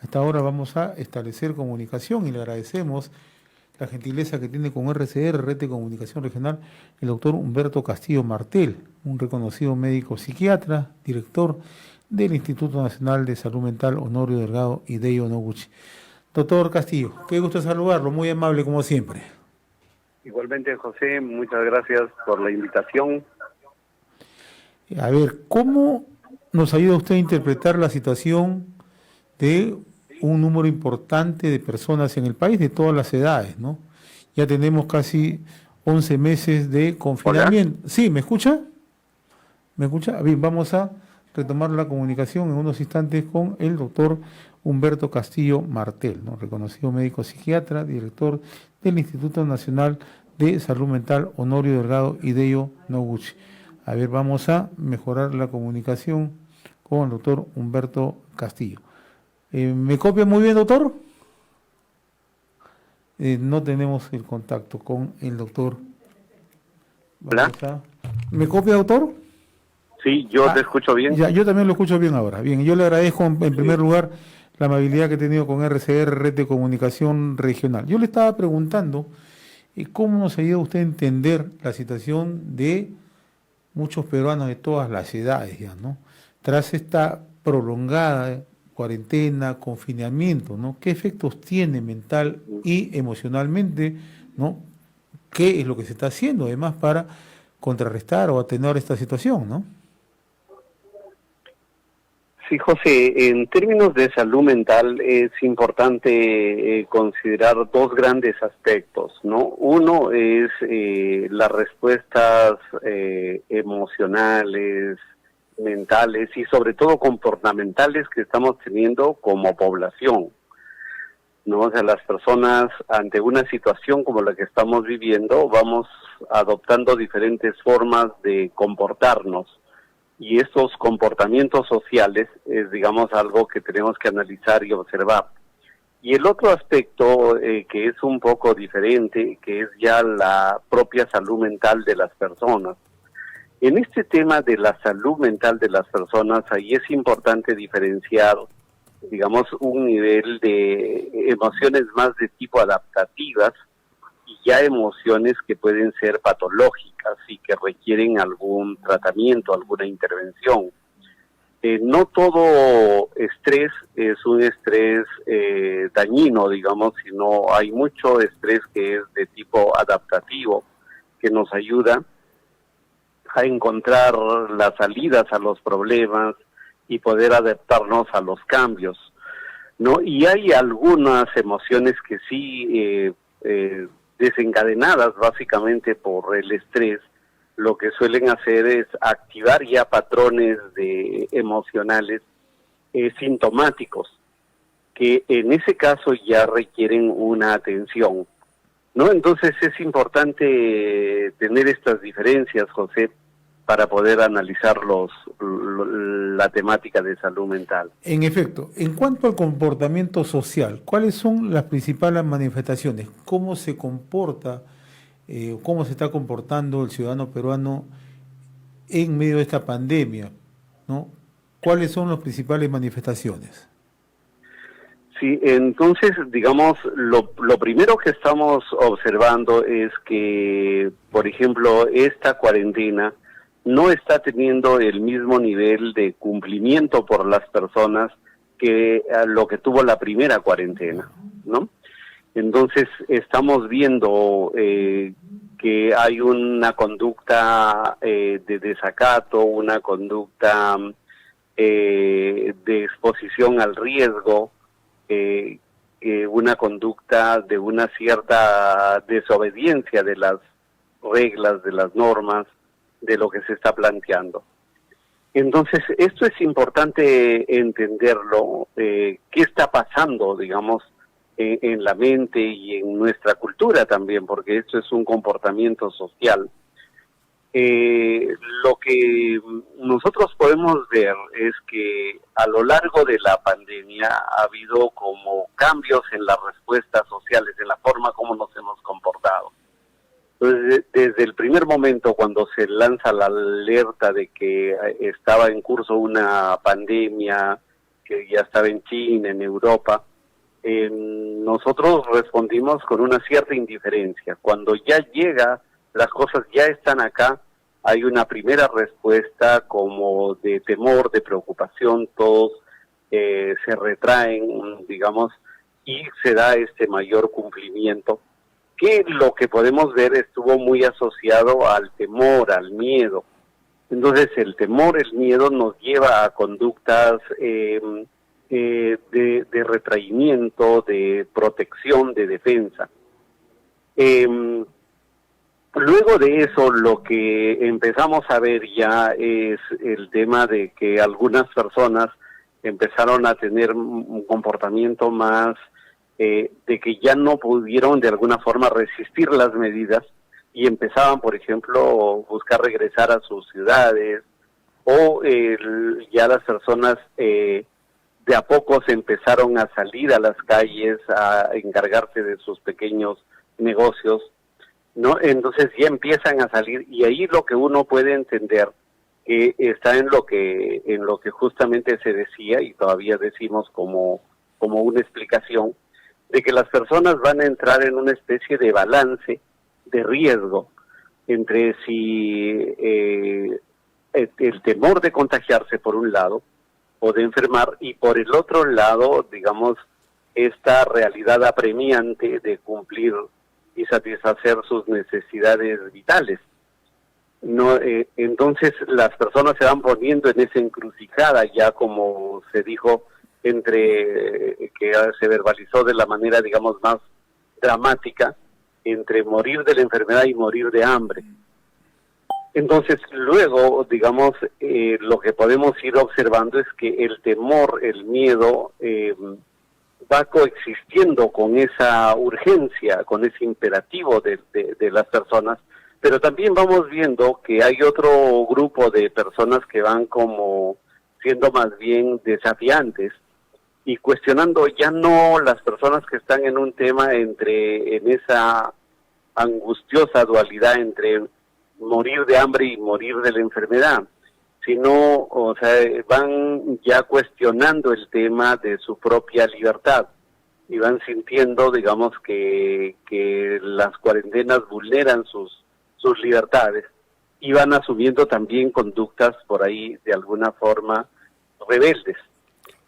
esta hora vamos a establecer comunicación y le agradecemos la gentileza que tiene con RCR, Red de Comunicación Regional, el doctor Humberto Castillo Martel, un reconocido médico psiquiatra, director del Instituto Nacional de Salud Mental Honorio Delgado Hideo Noguchi. Doctor Castillo, qué gusto saludarlo, muy amable como siempre. Igualmente, José, muchas gracias por la invitación. A ver, ¿cómo nos ayuda usted a interpretar la situación de un número importante de personas en el país, de todas las edades, ¿no? Ya tenemos casi 11 meses de Hola. confinamiento. ¿Sí, me escucha? ¿Me escucha? Bien, vamos a retomar la comunicación en unos instantes con el doctor Humberto Castillo Martel, ¿no? Reconocido médico psiquiatra, director del Instituto Nacional de Salud Mental Honorio Delgado Hideo Noguchi. A ver, vamos a mejorar la comunicación con el doctor Humberto Castillo. ¿Me copia muy bien, doctor? No tenemos el contacto con el doctor. Hola. ¿Me copia, doctor? Sí, yo te escucho bien. Ya, yo también lo escucho bien ahora. Bien, yo le agradezco en primer lugar la amabilidad que he tenido con RCR, Red de Comunicación Regional. Yo le estaba preguntando cómo nos ayuda usted a entender la situación de muchos peruanos de todas las edades ya, ¿no? Tras esta prolongada cuarentena, confinamiento, ¿no? ¿Qué efectos tiene mental y emocionalmente, ¿no? ¿Qué es lo que se está haciendo además para contrarrestar o atenuar esta situación, ¿no? Sí, José, en términos de salud mental es importante considerar dos grandes aspectos, ¿no? Uno es las respuestas emocionales, mentales y sobre todo comportamentales que estamos teniendo como población, ¿no? O sea, las personas ante una situación como la que estamos viviendo vamos adoptando diferentes formas de comportarnos. Y estos comportamientos sociales es, digamos, algo que tenemos que analizar y observar. Y el otro aspecto que es un poco diferente, que es ya la propia salud mental de las personas. En este tema de la salud mental de las personas, ahí es importante diferenciar, digamos, un nivel de emociones más de tipo adaptativas y ya emociones que pueden ser patológicas y que requieren algún tratamiento, alguna intervención. No todo estrés es un estrés dañino, digamos, sino hay mucho estrés que es de tipo adaptativo, que nos ayuda a encontrar las salidas a los problemas y poder adaptarnos a los cambios, ¿no? Y hay algunas emociones que sí desencadenadas básicamente por el estrés, lo que suelen hacer es activar ya patrones de emocionales sintomáticos, que en ese caso ya requieren una atención, ¿no? Entonces es importante tener estas diferencias, José, para poder analizar la temática de salud mental. En efecto, en cuanto al comportamiento social, ¿cuáles son las principales manifestaciones? ¿Cómo se comporta, cómo se está comportando el ciudadano peruano en medio de esta pandemia, ¿no? ¿Cuáles son las principales manifestaciones? Sí, entonces, digamos, lo primero que estamos observando es que, por ejemplo, esta cuarentena no está teniendo el mismo nivel de cumplimiento por las personas que lo que tuvo la primera cuarentena, ¿no? Entonces, estamos viendo que hay una conducta de desacato, una conducta de exposición al riesgo, una conducta de una cierta desobediencia de las reglas, de las normas, de lo que se está planteando. Entonces, esto es importante entenderlo, qué está pasando, digamos, en la mente y en nuestra cultura también, porque esto es un comportamiento social. Lo que nosotros podemos ver es que a lo largo de la pandemia ha habido como cambios en las respuestas sociales, en la forma como nos hemos comportado. Entonces, desde el primer momento cuando se lanza la alerta de que estaba en curso una pandemia que ya estaba en China, en Europa, nosotros respondimos con una cierta indiferencia. Cuando ya llega, las cosas ya están acá, hay una primera respuesta como de temor, de preocupación, todos se retraen, digamos, y se da este mayor cumplimiento, que lo que podemos ver estuvo muy asociado al temor, al miedo. Entonces el temor, el miedo nos lleva a conductas de retraimiento, de protección, de defensa. Luego de eso, lo que empezamos a ver ya es el tema de que algunas personas empezaron a tener un comportamiento más de que ya no pudieron de alguna forma resistir las medidas y empezaban, por ejemplo, buscar regresar a sus ciudades, o ya las personas de a poco se empezaron a salir a las calles a encargarse de sus pequeños negocios, ¿no? Entonces ya empiezan a salir, y ahí lo que uno puede entender que está en lo que justamente se decía y todavía decimos como una explicación de que las personas van a entrar en una especie de balance de riesgo entre si el temor de contagiarse por un lado o de enfermar, y por el otro lado, digamos, esta realidad apremiante de cumplir y satisfacer sus necesidades vitales. No, entonces las personas se van poniendo en esa encrucijada, ya como se dijo, entre que se verbalizó de la manera, digamos, más dramática, entre morir de la enfermedad y morir de hambre. Entonces, luego, digamos, lo que podemos ir observando es que el temor, el miedo, va coexistiendo con esa urgencia, con ese imperativo de las personas, pero también vamos viendo que hay otro grupo de personas que van como siendo más bien desafiantes y cuestionando ya no las personas que están en un tema en esa angustiosa dualidad entre morir de hambre y morir de la enfermedad, sino, o sea, van ya cuestionando el tema de su propia libertad y van sintiendo, digamos, que las cuarentenas vulneran sus libertades, y van asumiendo también conductas por ahí de alguna forma rebeldes.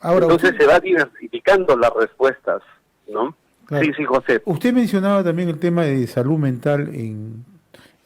Ahora, entonces se va diversificando las respuestas, ¿no? Claro. Sí, José. Usted mencionaba también el tema de salud mental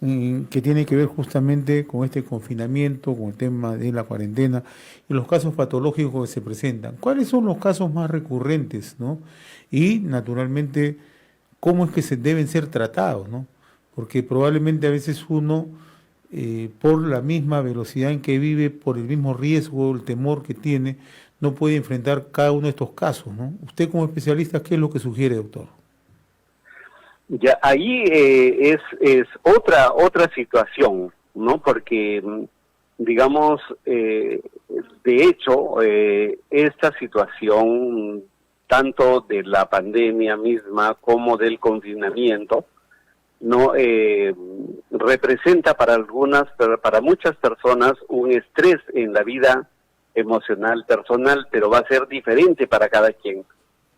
que tiene que ver justamente con este confinamiento, con el tema de la cuarentena y los casos patológicos que se presentan. ¿Cuáles son los casos más recurrentes, no? Y, naturalmente, cómo es que se deben ser tratados, ¿no? Porque probablemente a veces uno, por la misma velocidad en que vive, por el mismo riesgo, el temor que tiene, no puede enfrentar cada uno de estos casos, ¿no? Usted como especialista, ¿qué es lo que sugiere, doctor? Ya ahí es otra situación, ¿no? Porque, digamos, de hecho, esta situación, tanto de la pandemia misma como del confinamiento, no representa para muchas personas un estrés en la vida emocional, personal, pero va a ser diferente para cada quien.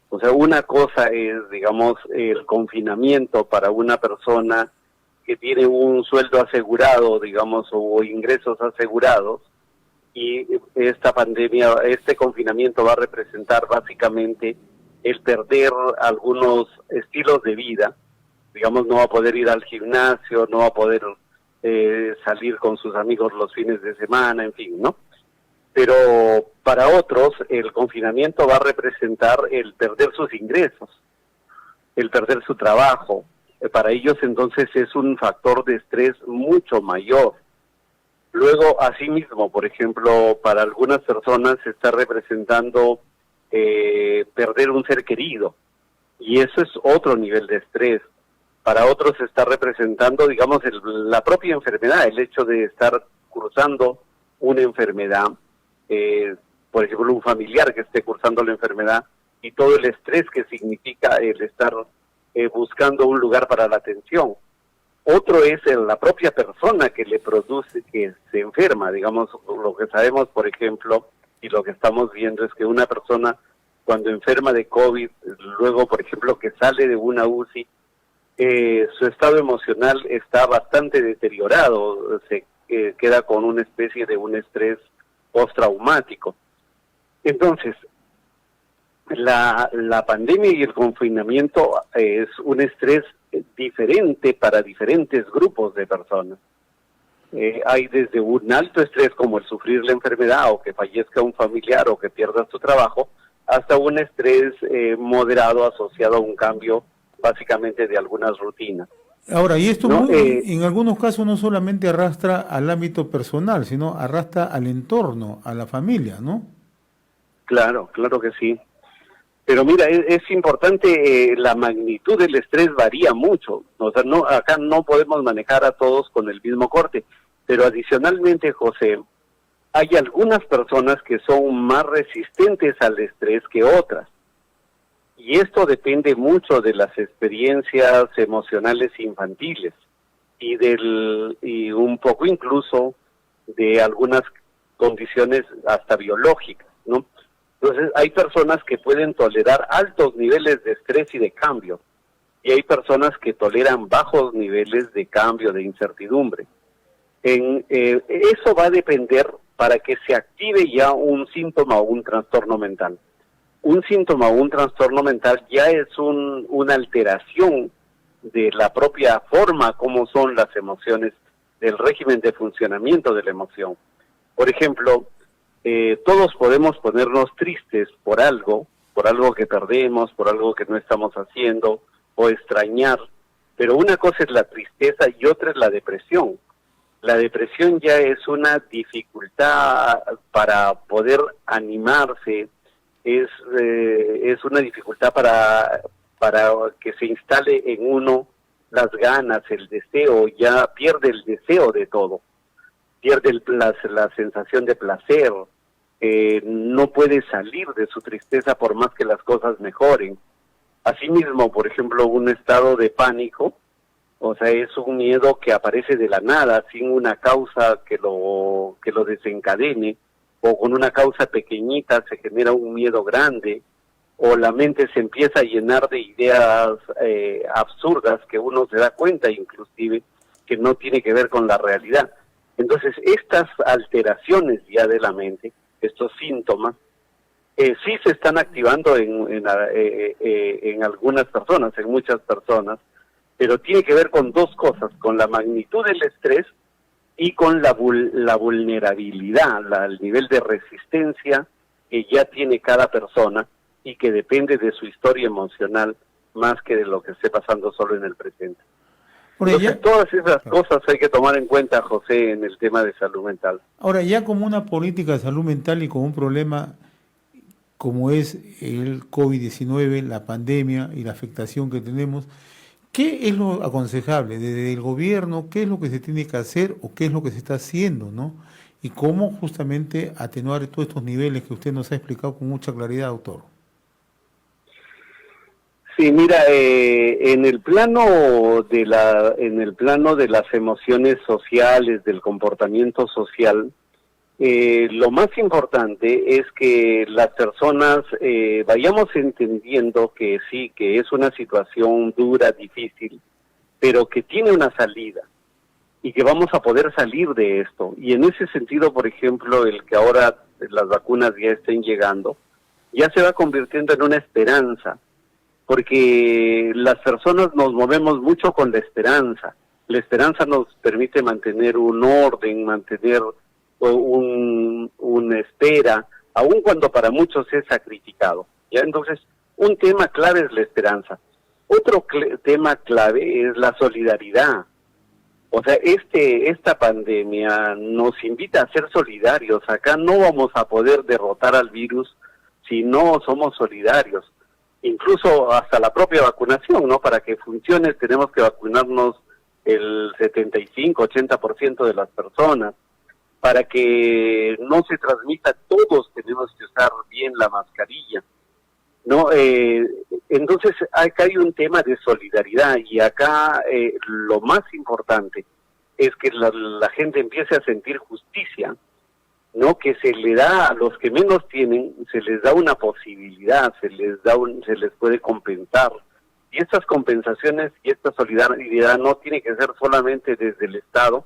O sea, una cosa es, digamos, el confinamiento para una persona que tiene un sueldo asegurado, digamos, o ingresos asegurados, y esta pandemia, este confinamiento va a representar básicamente el perder algunos estilos de vida. Digamos, no va a poder ir al gimnasio, no va a poder salir con sus amigos los fines de semana, en fin, ¿no? Pero para otros el confinamiento va a representar el perder sus ingresos, el perder su trabajo. Para ellos entonces es un factor de estrés mucho mayor. Luego, asimismo, por ejemplo, para algunas personas se está representando perder un ser querido, y eso es otro nivel de estrés. Para otros se está representando, digamos, la propia enfermedad, el hecho de estar cursando una enfermedad, por ejemplo, un familiar que esté cursando la enfermedad, y todo el estrés que significa el estar buscando un lugar para la atención. Otro es la propia persona que le produce, que se enferma, digamos, lo que sabemos, por ejemplo, y lo que estamos viendo es que una persona cuando enferma de COVID, luego por ejemplo que sale de una UCI, su estado emocional está bastante deteriorado, se queda con una especie de un estrés postraumático. Entonces, la pandemia y el confinamiento es un estrés diferente para diferentes grupos de personas. Hay desde un alto estrés como el sufrir la enfermedad o que fallezca un familiar o que pierda su trabajo, hasta un estrés moderado asociado a un cambio básicamente de algunas rutinas. Ahora, y esto ¿No? en algunos casos no solamente arrastra al ámbito personal, sino arrastra al entorno, a la familia, ¿no? Claro, claro que sí. Pero mira, es importante, la magnitud del estrés varía mucho. O sea, no, acá no podemos manejar a todos con el mismo corte. Pero adicionalmente, José, hay algunas personas que son más resistentes al estrés que otras. Y esto depende mucho de las experiencias emocionales infantiles y un poco incluso de algunas condiciones hasta biológicas, ¿no? Entonces hay personas que pueden tolerar altos niveles de estrés y de cambio, y hay personas que toleran bajos niveles de cambio, de incertidumbre. Eso va a depender para que se active ya un síntoma o un trastorno mental. Un síntoma o un trastorno mental ya es una alteración de la propia forma como son las emociones, del régimen de funcionamiento de la emoción. Por ejemplo, todos podemos ponernos tristes por algo que perdemos, por algo que no estamos haciendo, o extrañar, pero una cosa es la tristeza y otra es la depresión. La depresión ya es una dificultad para poder animarse, es una dificultad para que se instale en uno las ganas, el deseo, ya pierde el deseo de todo, pierde la sensación de placer, no puede salir de su tristeza por más que las cosas mejoren. Asimismo, por ejemplo, un estado de pánico, o sea, es un miedo que aparece de la nada, sin una causa que lo desencadene, o con una causa pequeñita se genera un miedo grande, o la mente se empieza a llenar de ideas absurdas que uno se da cuenta inclusive que no tiene que ver con la realidad. Entonces, estas alteraciones ya de la mente, estos síntomas, sí se están activando en algunas personas, en muchas personas, pero tiene que ver con dos cosas, con la magnitud del estrés y con la vulnerabilidad, el nivel de resistencia que ya tiene cada persona y que depende de su historia emocional más que de lo que esté pasando solo en el presente. Entonces, todas esas cosas hay que tomar en cuenta, José, en el tema de salud mental. Ahora, ya como una política de salud mental y como un problema como es el COVID-19, la pandemia y la afectación que tenemos, ¿qué es lo aconsejable desde el gobierno? ¿Qué es lo que se tiene que hacer o qué es lo que se está haciendo, ¿no? Y cómo justamente atenuar todos estos niveles que usted nos ha explicado con mucha claridad, doctor. Sí, mira, en el plano de las emociones sociales, del comportamiento social, lo más importante es que las personas vayamos entendiendo que sí, que es una situación dura, difícil, pero que tiene una salida y que vamos a poder salir de esto. Y en ese sentido, por ejemplo, el que ahora las vacunas ya estén llegando, ya se va convirtiendo en una esperanza, porque las personas nos movemos mucho con la esperanza. La esperanza nos permite mantener un orden, mantener una espera, aun cuando para muchos es sacrificado. ¿Ya? Entonces, un tema clave es la esperanza. Otro tema clave es la solidaridad. O sea, esta pandemia nos invita a ser solidarios. Acá no vamos a poder derrotar al virus si no somos solidarios. Incluso hasta la propia vacunación, ¿no? Para que funcione tenemos que vacunarnos el 75-80% de las personas. Para que no se transmita, todos tenemos que usar bien la mascarilla, ¿no? Entonces, acá hay un tema de solidaridad y acá lo más importante es que la gente empiece a sentir justicia, ¿no? Que se le da a los que menos tienen, se les da una posibilidad, se les puede compensar. Y estas compensaciones y esta solidaridad no tiene que ser solamente desde el Estado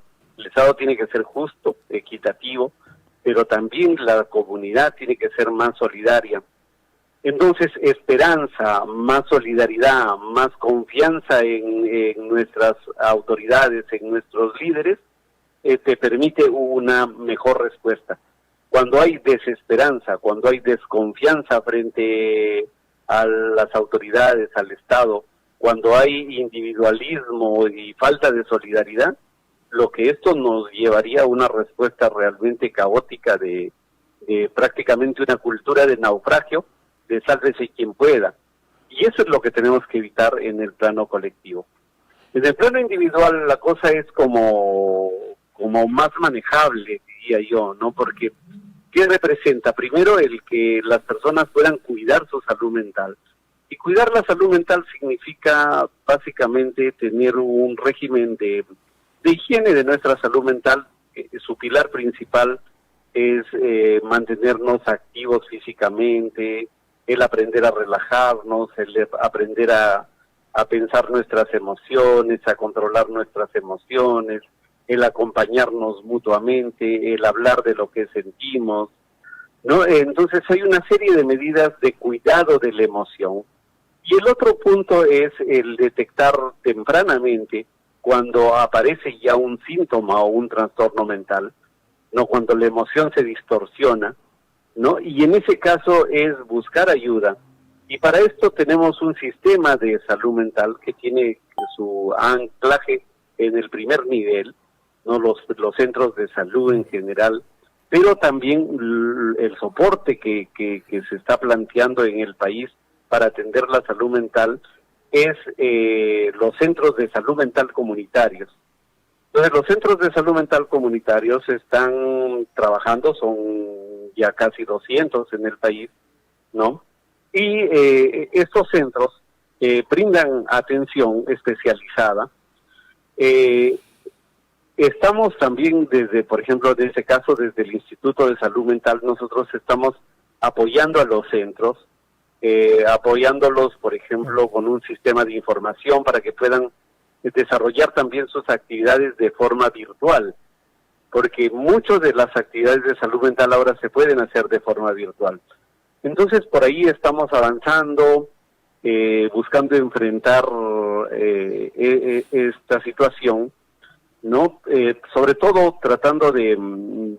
tiene que ser justo, equitativo, pero también la comunidad tiene que ser más solidaria. Entonces, esperanza, más solidaridad, más confianza en nuestras autoridades, en nuestros líderes, te permite una mejor respuesta. Cuando hay desesperanza, cuando hay desconfianza frente a las autoridades, al Estado, cuando hay individualismo y falta de solidaridad, lo que esto nos llevaría a una respuesta realmente caótica de prácticamente una cultura de naufragio, de sálvese quien pueda. Y eso es lo que tenemos que evitar en el plano colectivo. En el plano individual la cosa es como más manejable, diría yo, ¿no? Porque, ¿qué representa? Primero, el que las personas puedan cuidar su salud mental. Y cuidar la salud mental significa básicamente tener un régimen de higiene de nuestra salud mental. Su pilar principal es mantenernos activos físicamente, el aprender a relajarnos, el aprender a pensar nuestras emociones, a controlar nuestras emociones, el acompañarnos mutuamente, el hablar de lo que sentimos, ¿no? Entonces hay una serie de medidas de cuidado de la emoción. Y el otro punto es el detectar tempranamente cuando aparece ya un síntoma o un trastorno mental, ¿no? Cuando la emoción se distorsiona, ¿no? Y en ese caso es buscar ayuda. Y para esto tenemos un sistema de salud mental que tiene su anclaje en el primer nivel, ¿no? Los centros de salud en general, pero también el soporte que se está planteando en el país para atender la salud mental es los centros de salud mental comunitarios. Entonces, los centros de salud mental comunitarios están trabajando, son ya casi 200 en el país, ¿no? Y estos centros brindan atención especializada. Estamos también por ejemplo, en este caso, desde el Instituto de Salud Mental, nosotros estamos apoyando a los centros, apoyándolos, por ejemplo, con un sistema de información para que puedan desarrollar también sus actividades de forma virtual, porque muchas de las actividades de salud mental ahora se pueden hacer de forma virtual. Entonces, por ahí estamos avanzando, buscando enfrentar esta situación, ¿no? Sobre todo tratando de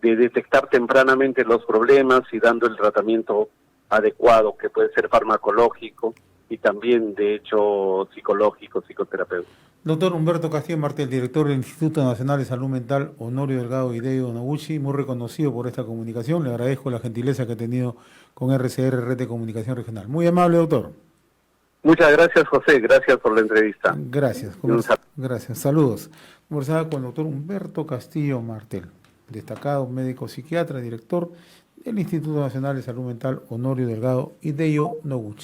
detectar tempranamente los problemas y dando el tratamiento adecuado, que puede ser farmacológico y también, de hecho, psicológico, psicoterapéutico. Doctor Humberto Castillo Martel, director del Instituto Nacional de Salud Mental Honorio Delgado Hideo Noguchi, muy reconocido por esta comunicación. Le agradezco la gentileza que ha tenido con RCR, Red de Comunicación Regional. Muy amable, doctor. Muchas gracias, José. Gracias por la entrevista. Gracias. Gracias. Saludos. Conversaba con el doctor Humberto Castillo Martel, destacado médico psiquiatra, director del Instituto Nacional de Salud Mental Honorio Delgado Hideo Noguchi.